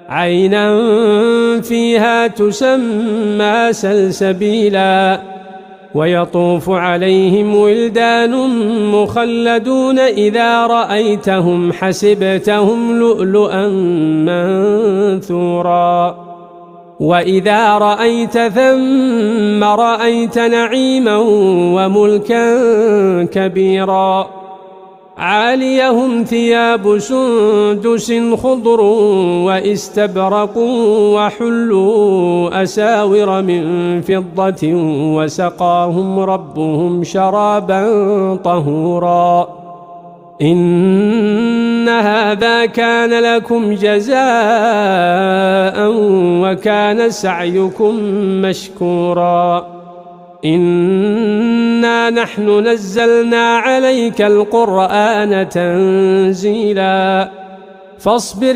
عينا فيها تسمى سلسبيلا ويطوف عليهم ولدان مخلدون إذا رأيتهم حسبتهم لؤلؤا منثورا وإذا رأيت ثم رأيت نعيما وملكا كبيرا عاليهم ثياب سندس خضر واستبرق وحلوا أساور من فضة وسقاهم ربهم شرابا طهورا إن هذا كان لكم جزاء وكان سعيكم مشكورا إنا نحن نزلنا عليك القرآن تنزيلا فاصبر